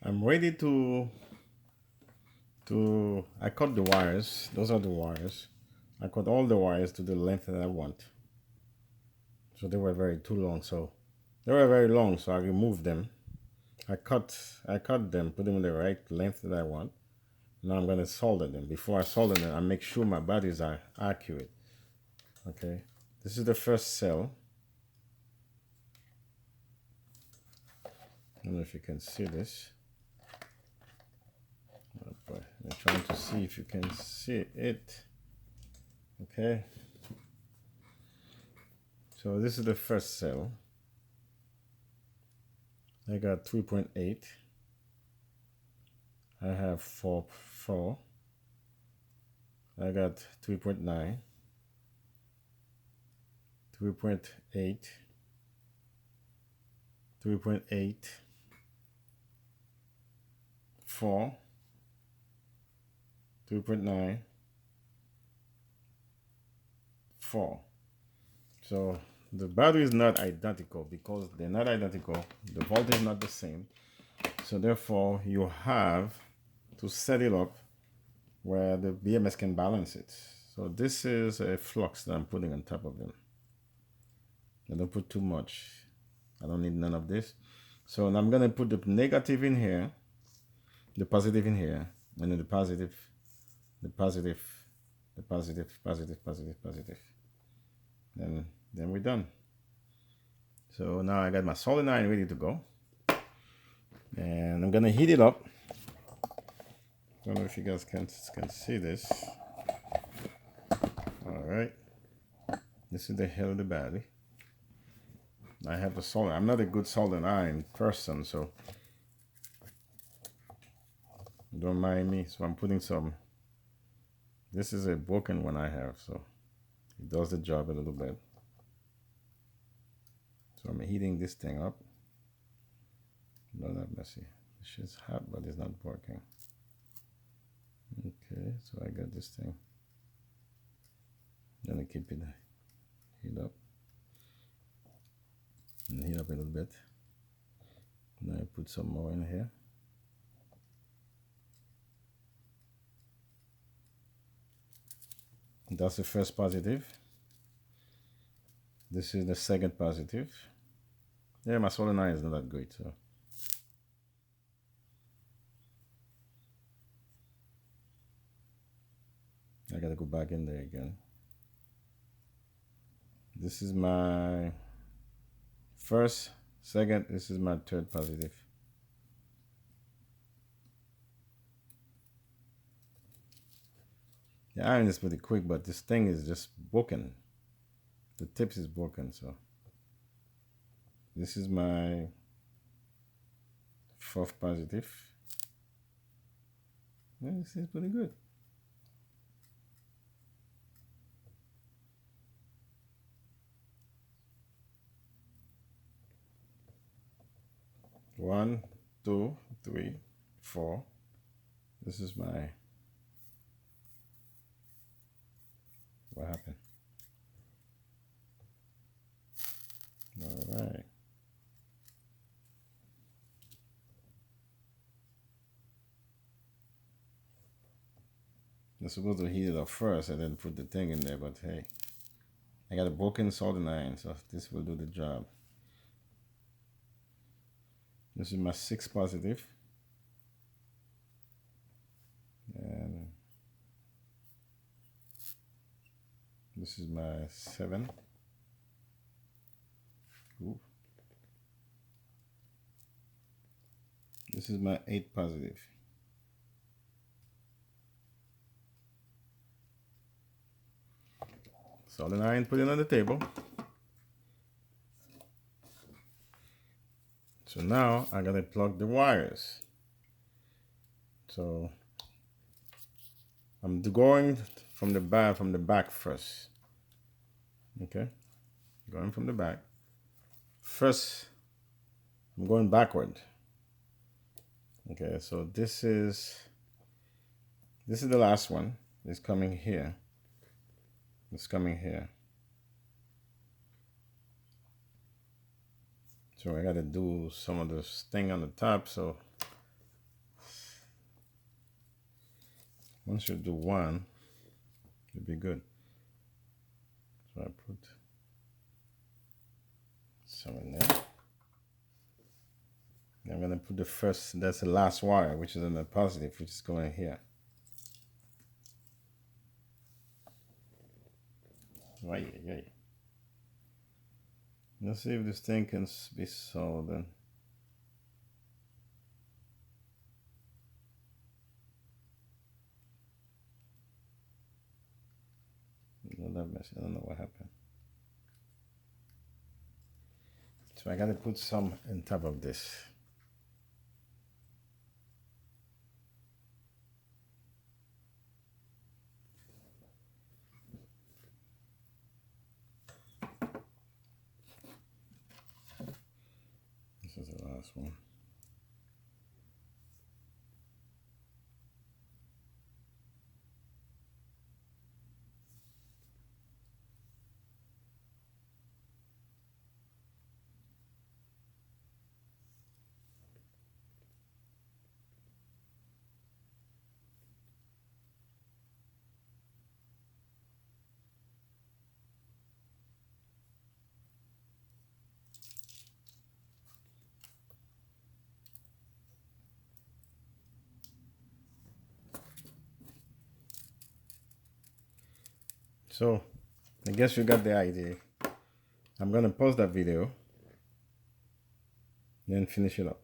I'm ready to I cut the wires. Those are the wires. I cut all the wires to the length that I want. So they were very too long. So they were very long. So I removed them. I cut them, put them in the right length that I want. Now I'm gonna solder them. Before I solder them, I make sure my bodies are accurate. Okay. This is the first cell. I don't know if you can see this. Oh boy, I'm trying to see if you can see it. Okay. So this is the first cell. I got 3.8. I have 4. I got 3.9, 3.8, 3.8, 4, 3.9, 4. So the battery is not identical. Because they're not identical, the voltage is not the same. So therefore, you have to set it up where the BMS can balance it. So this is a flux that I'm putting on top of them. I don't put too much. I don't need none of this. So now I'm going to put the negative in here, the positive in here, and then the positive, the positive, the positive, positive, positive, positive. Then we're done. So now I got my solenoid ready to go. And I'm going to heat it up. I don't know if you guys can see this. All right. This is the head of the battery. I have a solder. I'm not a good solder iron person, so don't mind me. So I'm putting some. This is a broken one I have, so it does the job a little bit. So I'm heating this thing up. Not that messy. This is hot, but it's not working. Okay, so I got this thing. Gonna keep it heat up. And heat up a little bit. Now I put some more in here. That's the first positive. This is the second positive. Yeah, my solenoid is not that great, so. I gotta go back in there again. This is my first, second, this is my third positive. The iron is pretty quick, but this thing is just broken. The tips is broken, so. This is my fourth positive. Yeah, this is pretty good. One, two, three, 4. This is my, what happened? All right. You're supposed to heat it up first and then put the thing in there, but hey, I got a broken soldering iron, so this will do the job. This is my 6 positive. And this is my 7. Ooh. This is my 8 positive. Solder iron, put it on the table. So now I gotta plug the wires. So I'm going from the back first. Okay, going from the back. First, I'm going backward. Okay, so this is the last one. It's coming here. It's coming here. So I gotta do some of this thing on the top. So Once you do 1, it'll be good. So I put some in there. I'm going to put the first, that's the last wire, which is in the positive, which is going here. Right. Let's see if this thing can be soldered. Not that messy. I don't know what happened. So I gotta put some on top of this. This is the last one. So I guess you got the idea. I'm gonna pause that video, then finish it up.